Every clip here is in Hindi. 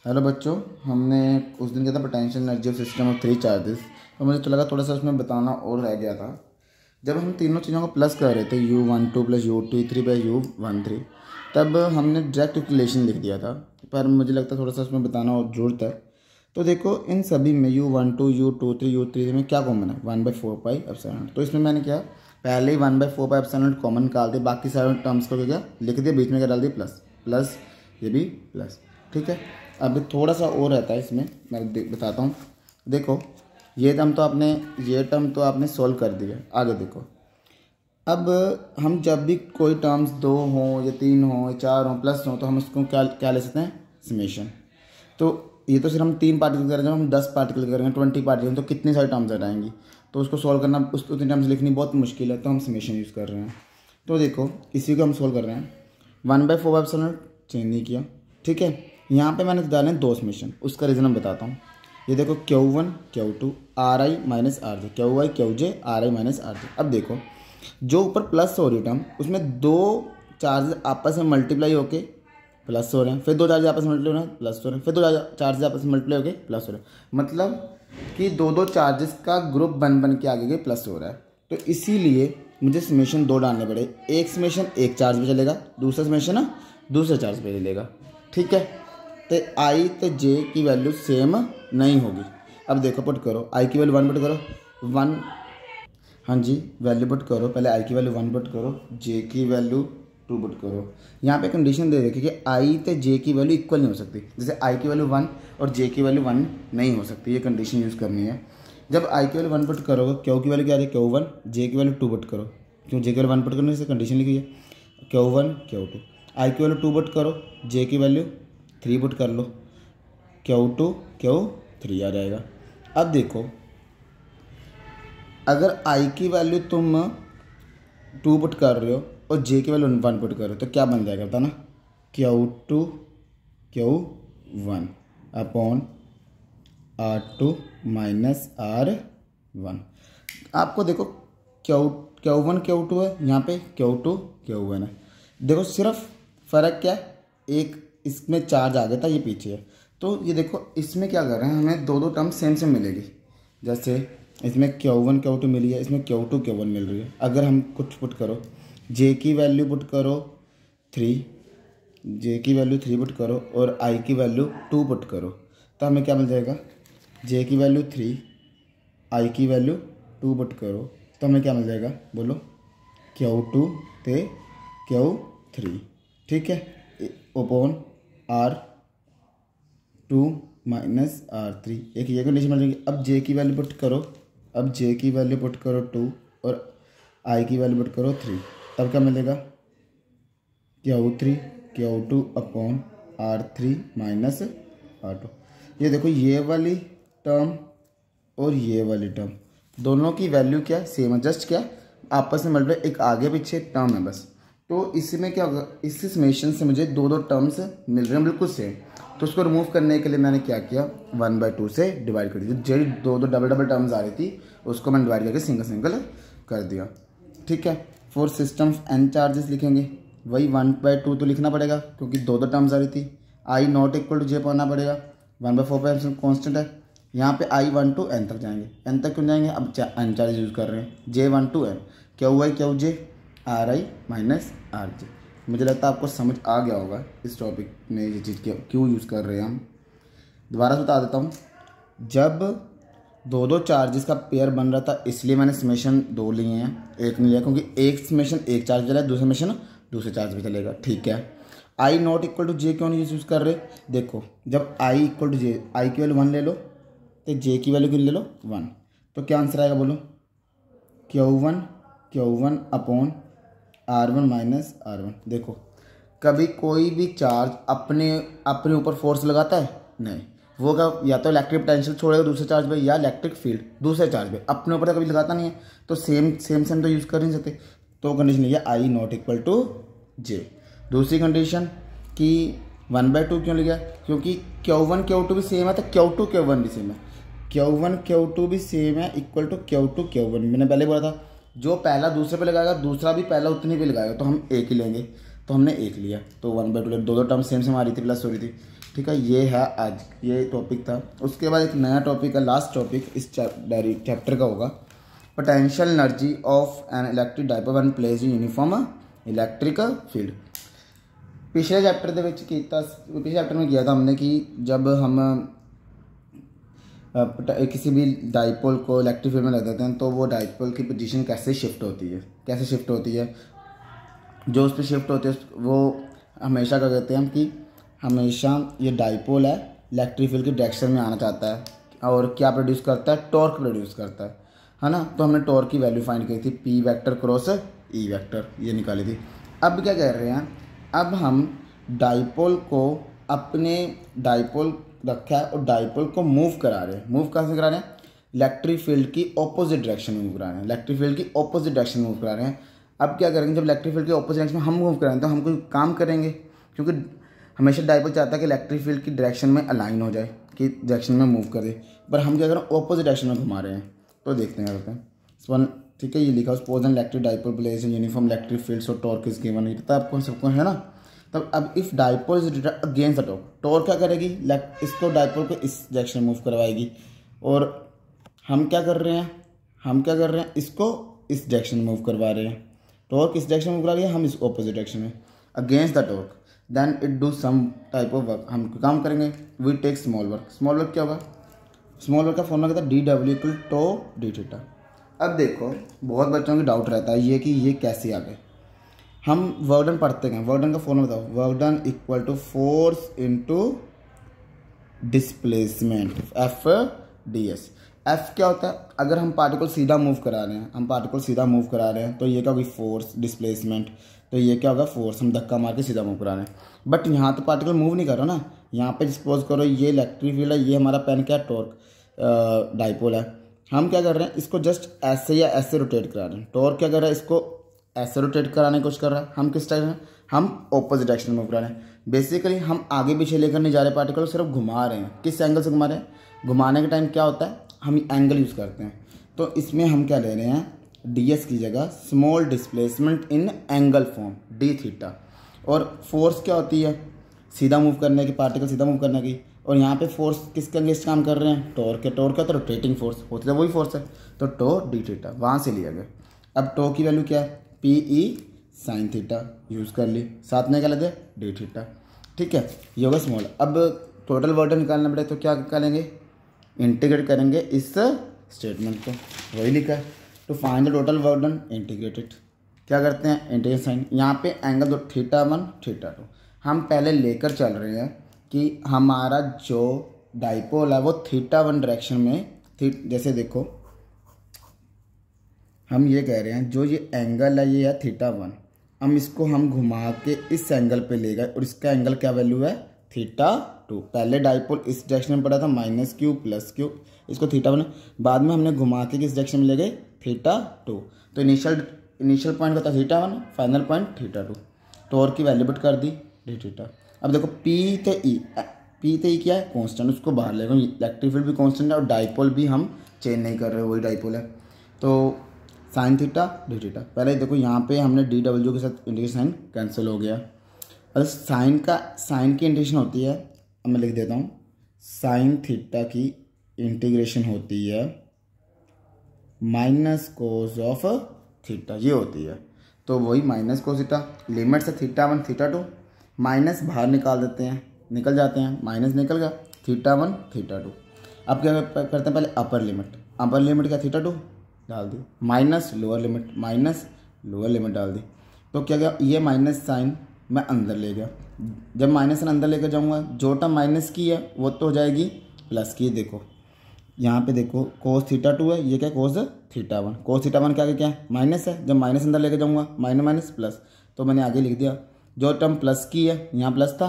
हेलो बच्चों, हमने उस दिन किया था potential energy of system of three charges. तो मुझे तो लगा थोड़ा सा उसमें बताना और रह गया था। जब हम तीनों चीज़ों को प्लस कर रहे थे U12 plus U23 by U13, तब हमने डायरेक्ट रिलेशन लिख दिया था, पर मुझे लगता है थोड़ा सा उसमें बताना और ज़रूरत है। तो देखो, इन सभी में U12 U23 U33 में क्या कॉमन है? 1/4πε। तो इसमें मैंने क्या पहले ही 1/4πε कॉमन निकाल दिया, बाकी सारे टर्म्स को क्या लिख दिया, बीच में क्या डाल दिया प्लस प्लस, ये भी प्लस। ठीक है, अब थोड़ा सा और रहता है इसमें, मैं बताता हूँ। देखो, ये टर्म तो आपने सॉल्व कर दिया। आगे देखो, अब हम जब भी कोई टर्म्स दो हों या तीन हों या चार हों प्लस हों, तो हम उसको क्या क्या ले सकते हैं? समेशन। तो ये तो सिर्फ हम 3 पार्टिकल करेंगे, जब हम 10 पार्टिकल करेंगे, 20 पार्टिकल, तो कितनी सारी टर्म्स आ जाएंगी। तो उसको सॉल्व करना, उतनी टर्म्स लिखनी बहुत मुश्किल है, तो हम समेशन यूज़ कर रहे हैं। तो देखो, इसी को हम सॉल्व कर रहे हैं। 1/4 चेंज नहीं किया। ठीक है, यहाँ पे मैंने डाले 2 समेशन, उसका रीज़न मैं बताता हूँ। ये देखो Q1 Q2 RI minus RJ, QI QJ RI minus RJ। अब देखो, जो ऊपर प्लस हो रही टर्म, उसमें 2 चार्ज आपस में मल्टीप्लाई होके प्लस हो रहे हैं, फिर 2 चार्ज आपस में मल्टीप्लाई हो रहे हैं, प्लस हो रहे हैं, फिर 2 चार्ज आपस में मल्टीप्लाई होके प्लस हो रहे हैं। मतलब कि 2 चार्जेस का ग्रुप बन के आगे के प्लस हो रहा है। तो इसीलिए मुझे समेशन 2 डालने पड़े। एक समेशन एक चार्ज पे चलेगा, दूसरा समेशन दूसरे चार्ज पे चलेगा। ठीक है, तो आई तो जे की वैल्यू सेम नहीं होगी। अब देखो, पुट करो आई की वैल्यू 1 पुट करो 1। हाँ जी, वैल्यू पुट करो, पहले आई की वैल्यू 1 पुट करो, जे की वैल्यू 2 पुट करो। यहाँ पे कंडीशन दे रखी कि आई तो जे की वैल्यू इक्वल नहीं हो सकती। जैसे आई की वैल्यू 1 और जे की वैल्यू 1 नहीं हो सकती, ये कंडीशन यूज़ करनी है। जब आई की वैल्यू 1 पुट करोगे, क्यू की वैल्यू क्या आ रही है? Q1, जे की वैल्यू 2 पुट करो। क्यों? जे की वैल्यू 1 पुट करने से कंडीशन लिखी है Q1 Q2। आई की वैल्यू 2 पुट करो, जे की वैल्यू 3 पुट कर लो, Q2 Q3 आ जाएगा। अब देखो, अगर आई की वैल्यू तुम 2 पुट कर रहे हो और जे की वैल्यू 1 पुट कर रहे हो, तो क्या बन जाएगा बताना? Q2 Q1 upon R2 minus R1। आपको देखो, Q1 Q2 है, यहाँ पे Q2 Q1 है। देखो, सिर्फ फ़र्क क्या है? एक इसमें चार्ज आ गया था, ये पीछे है। तो ये देखो, इसमें क्या कर रहे हैं, हमें 2 टर्म सेम मिलेगी। जैसे इसमें Q1 Q2 मिली है, इसमें Q2 Q1 मिल रही है। अगर हम कुछ पुट करो, जे की वैल्यू पुट करो 3, जे की वैल्यू 3 पुट करो और आई की वैल्यू 2 पुट करो, तो हमें क्या मिल जाएगा? जे की वैल्यू 3, आई की वैल्यू 2 पुट करो, तो हमें क्या मिल जाएगा? बोलो। Q2 ते Q3। ठीक है, ओपन R2 माइनस R3, एक ये कंडीशन मिल जाएगी। अब जे की वैल्यू पुट करो, अब जे की वैल्यू पुट करो 2 और आई की वैल्यू पुट करो 3, तब क्या मिलेगा? Q3 Q2 upon R3 minus R2। ये देखो, ये वाली टर्म और ये वाली टर्म, दोनों की वैल्यू क्या सेम है, जस्ट क्या आपस में मल्टीप्लाई, एक आगे पीछे टर्म है बस। तो इसमें क्या होगा, इस समेशन से मुझे 2 टर्म्स मिल रहे हैं बिल्कुल सेम। तो उसको रिमूव करने के लिए मैंने क्या किया, 1/2 से डिवाइड कर दिया। जो 2 डबल टर्म्स आ रही थी, उसको मैंने डिवाइड करके सिंगल कर दिया। ठीक है, फॉर सिस्टम n चार्जेस लिखेंगे, वही 1/2 तो लिखना पड़ेगा क्योंकि 2 टर्म्स आ रही थी। आई नॉट इक्वल टू जे पढ़ना पड़ेगा, 1/4 कॉन्स्टेंट है। यहाँ पे I1 to N तक जाएंगे, N तक क्यों जाएंगे? अब N चार्ज यूज़ कर रहे हैं, J1 to N, QI QJ RI minus RJ। मुझे लगता है आपको समझ आ गया होगा इस टॉपिक में ये चीज़ क्यों यूज़ कर रहे हैं हम। दोबारा से बता देता हूँ, जब 2 चार्जेस का पेयर बन रहा था, इसलिए मैंने समेशन 2 लिए हैं, एक नहीं लिया, क्योंकि एक समेशन एक चार्ज पे चलेगा, दूसरा समेशन दूसरे चार्ज पे चलेगा। ठीक है, आई नॉट इक्वल टू जे क्यों नहीं यूज़ कर रहे? देखो, जब आई इक्वल टू जे, आई की वैल्यू 1 ले लो तो जे की वैल्यू कितनी ले लो 1, तो क्या आंसर आएगा बोलो? Q1 upon R1 minus R1। देखो, कभी कोई भी चार्ज अपने ऊपर फोर्स लगाता है? नहीं, वो क्या या तो इलेक्ट्रिक पोटेंशियल छोड़ेगा दूसरे चार्ज पे, या इलेक्ट्रिक फील्ड दूसरे चार्ज पे, अपने ऊपर कभी लगाता नहीं है। तो सेम तो यूज़ कर नहीं सकते। तो कंडीशन ये आई नॉट इक्वल टू जे। दूसरी कंडीशन कि 1/2 क्यों लिया? क्योंकि Q1 Q2 भी सेम है, तो Q2 Q1 भी सेम है, Q1 Q2 भी सेम है, इक्वल टू Q2 Q1। मैंने पहले बोला था, जो पहला दूसरे पे लगाएगा, दूसरा भी पहला उतनी पे लगाएगा, तो हम एक ही लेंगे, तो हमने एक लिया। तो 1/2 ले, 2 टर्म सेम आ रही थी, प्लस हो रही थी। ठीक है, ये है आज ये टॉपिक था। उसके बाद एक नया टॉपिक है, लास्ट टॉपिक इस चैप्टर का होगा, potential energy of an electric dipole when placed in uniform electric field. पिछले चैप्टर पिछले चैप्टर में किया था हमने कि जब हम किसी भी डाइपोल को इलेक्ट्रिक फील्ड में रख देते हैं तो वो डाइपोल की पोजीशन कैसे शिफ्ट होती है, जो उस पर शिफ्ट होती है वो हमेशा क्या कहते हैं हम कि हमेशा ये डाइपोल है इलेक्ट्रिक फील्ड की डायरेक्शन में आना चाहता है और क्या प्रोड्यूस करता है, टॉर्क प्रोड्यूस करता है ना। तो हमने टॉर्क की वैल्यू फाइंड की थी, P vector cross E vector, ये निकाली थी। अब क्या कह रहे हैं, अब हम डाइपोल को अपने डाइपोल रखा है और डाइपोल को मूव करा रहे हैं। मूव कहाँ से करा रहे हैं, इलेक्ट्रिक फील्ड की ऑपोजिट डायरेक्शन में मूव करा रहे हैं, इलेक्ट्रिक फील्ड की ऑपोजिट डायरेक्शन में मूव करा रहे हैं। अब क्या करेंगे, जब इलेक्ट्रिक फील्ड की ऑपोजिट डायरेक्शन में हम मूव कराएंगे तो हम कोई काम करेंगे, क्योंकि हमेशा डाइपोल चाहता है कि इलेक्ट्रिक फील्ड की डायरेक्शन में अलाइन हो जाए, कि डायरेक्शन में मूव करे, पर हम क्या करें ऑपोजिट डायरेक्शन में घुमा रहे हैं। तो देखते हैं करते हैं। ठीक है, ये लिखा suppose an electric dipole place in uniform electric field so torque is given, ये पता आपको सबको है ना। तब अब if dipole is against the torque, torque क्या करेगी, इसको डाइपोल को इस डायरेक्शन में मूव करवाएगी, और हम क्या कर रहे हैं, इसको इस डायरेक्शन में मूव करवा रहे हैं। टॉर्क इस डायरेक्शन में मूव करा रही है, हम इस ऑपोजिट डायरेक्शन में against the torque, then it do some type of work. हम काम करेंगे, we take small work. Small work क्या होगा, स्मॉल वर्क का फॉर्मूला कहता है D W equal to D theta. अब देखो बहुत बच्चों की डाउट रहता है ये कि ये कैसे आ गए। हम वर्क डन पढ़ते हैं, वर्क डन का फॉर्मूला बताओ, work done equal to force into displacement, F D S. F क्या होता है, अगर हम पार्टिकल सीधा मूव करा रहे हैं, तो ये क्या होगी फोर्स, डिस्प्लेसमेंट, तो ये क्या होगा फोर्स, हम धक्का मार के सीधा मूव करा रहे हैं। बट यहाँ तो पार्टिकल मूव नहीं कर रहा ना, यहाँ पे सपोज करो ये इलेक्ट्रिक फील्ड है, ये हमारा पेन क्या टॉर्क डाइपोल है। हम क्या कर रहे हैं, इसको जस्ट ऐसे या ऐसे रोटेट करा रहे हैं। टॉर्क क्या कर रहा है, इसको ऐसे रोटेट कराने की कोशिश कर रहा है। हम किस टाइप में, हम ऑपोजिट डायरेक्शन में मूव करा रहे हैं। बेसिकली हम आगे पीछे लेकर नहीं जा रहे, पार्टिकल सिर्फ घुमा रहे हैं। किस एंगल से घुमा रहे हैं, घुमाने के टाइम क्या होता है, हम एंगल यूज़ करते हैं। तो इसमें हम क्या ले रहे हैं, डी एस की जगह small displacement in angle form D theta. और फोर्स क्या होती है, सीधा मूव करने की, पार्टिकल सीधा मूव करने की। और यहाँ पे फोर्स किसके अगेंस्ट काम कर रहे हैं, टॉर्क है। टॉर्क का तो रोटेटिंग फोर्स होती है, वही फोर्स है, तो टो डी थीटा वहाँ से लिया गया। अब टो की वैल्यू क्या है, P E sine theta use कर ली, साथ में क्या लगे डी थीटा। ठीक है, ये होगा स्मॉल। अब टोटल वर्क डन निकालना पड़े तो क्या निकालेंगे, इंटीग्रेट करेंगे इस स्टेटमेंट को, वही लिखा है। To find the total work done integrated, क्या करते हैं इंटीग्रेट साइन, यहाँ पे एंगल दो θ1 θ2। हम पहले लेकर चल रहे हैं कि हमारा जो डाइपोल है वो θ1 डायरेक्शन में, जैसे देखो हम ये कह रहे हैं जो ये एंगल है ये है θ1, हम इसको हम घुमा के इस एंगल पे ले गए और इसका एंगल क्या वैल्यू है θ2। पहले डाइपोल इस डायरेक्शन में पड़ा था -q +q, इसको θ1, बाद में हमने घुमा के किस डायरेक्शन में ले गए θ2। तो इनिशियल पॉइंट का था θ1, फाइनल पॉइंट θ2। टॉर्क की वैल्यू पुट कर दी डी थीटा। अब देखो पी थे ई क्या है कांस्टेंट, उसको बाहर ले गए, इलेक्ट्रिक फील्ड भी कांस्टेंट है और डाइपोल भी हम चेंज नहीं कर रहे, वही डाइपोल है। तो साइन थीटा डी थीटा, पहले देखो यहाँ पे हमने डी डब्ल्यू के साथ इंटीग्रेशन साइन कैंसिल हो गया। अगर साइन की इंटीग्रेशन होती है, अब मैं लिख देता हूँ, साइन थीटा की इंटीग्रेशन होती है माइनस कोस ऑफ थीटा, ये होती है। तो वही माइनस कोस थीटा, लिमिट से θ1 θ2, माइनस बाहर निकाल देते हैं, निकल जाते हैं, माइनस निकल गया θ1 θ2। अब क्या करते हैं, पहले अपर लिमिट क्या θ2 डाल दी, माइनस लोअर लिमिट डाल दी। तो क्या गया, ये माइनस साइन मैं अंदर ले गया, जब माइनस साइन अंदर लेकर जाऊँगा जो टर्म माइनस की है वो तो हो जाएगी प्लस की। देखो यहाँ पे देखो कोस θ2 है, ये क्या कोस θ1, कोस θ1 क्या है माइनस है, जब माइनस अंदर लेके जाऊँगा माइनस प्लस, तो मैंने आगे लिख दिया जो टर्म प्लस की है, यहाँ प्लस था,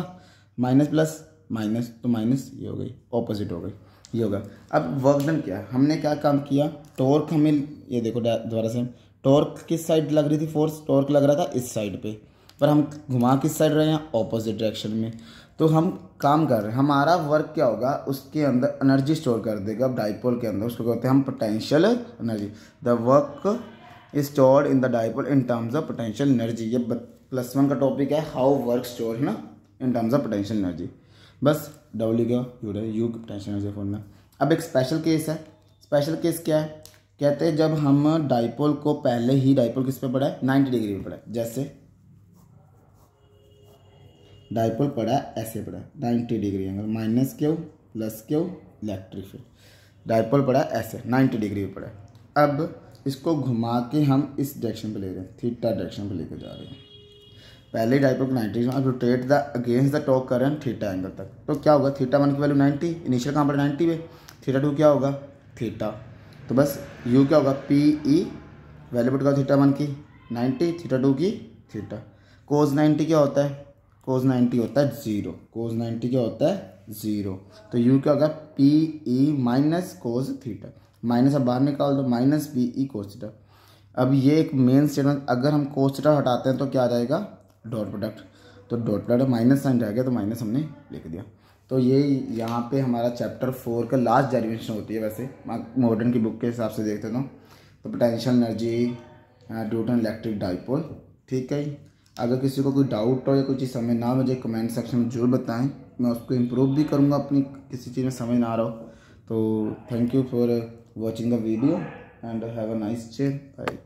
माइनस प्लस माइनस, तो माइनस ये हो गई, ऑपोजिट हो गई, ये होगा। अब वर्क डन क्या है, हमने क्या काम किया, टॉर्क हमें ये देखो दोबारा से, टॉर्क किस साइड लग रही थी फोर्स, टॉर्क लग रहा था इस साइड पे, पर हम घुमा किस साइड रहे हैं, ऑपोजिट डायरेक्शन में। तो हम काम कर रहे हैं, हमारा वर्क क्या होगा, उसके अंदर एनर्जी स्टोर कर देगा डाइपोल के अंदर, उसको कहते हैं हम potential energy. The work is stored in the dipole in terms of potential energy. ये +1 का टॉपिक है, हाउ वर्क स्टोर है ना in terms of potential energy. बस डब्ल्यू क्या यू है, यू पोटेंशियल एनर्जी फॉर्मूला। अब एक स्पेशल केस है। स्पेशल केस क्या है, कहते हैं जब हम डाइपोल को पहले ही डाइपोल किस पे पड़ा है 90 डिग्री पे पड़ा है। जैसे डाइपोल पड़ा है ऐसे पड़ा है 90 degree angle, minus Q plus Q electric field. Dipole पड़ा है ऐसे 90 डिग्री पे पड़ा है। अब इसको घुमा के हम इस डायरेक्शन पे ले रहे हैं, थीटा डायरेक्शन पे लेकर जा रहे हैं। पहले डाइपोल को 90 अब rotate the against the top current theta angle तक। तो क्या होगा, थीटा 1 की वैल्यू 90, इनिशियल कहाँ पर 90 पे, थीटा 2 क्या होगा थीटा। तो बस यू क्या होगा पी ई, वैल्यू पुट का थीटा 1 की 90, थीटा 2 की थीटा। कोस 90 क्या होता है, कोस 90 होता है 0, कोस 90 क्या होता है 0। तो यू क्या होगा P E minus cos theta, minus अब बाहर निकाल दो, minus P E cos theta. अब ये एक मेन स्टेटमेंट, अगर हम कोस थीटा हटाते हैं तो क्या आ जाएगा डॉट प्रोडक्ट। तो डॉट प्रोडक्ट माइनस साइन रह गया तो माइनस हमने लिख दिया। तो ये यहाँ पे हमारा चैप्टर 4 का लास्ट डेरिवेशन होती है। वैसे मॉडर्न की बुक के हिसाब से देखते हो तो potential energy due to electric dipole. ठीक है, अगर किसी को कोई डाउट हो या कोई चीज़ समझ ना, मुझे कमेंट सेक्शन में जरूर बताएं, मैं उसको इम्प्रूव भी करूँगा अपनी किसी चीज़ में समझ ना आ रहा हो। तो thank you for watching the video and have a nice day, bye.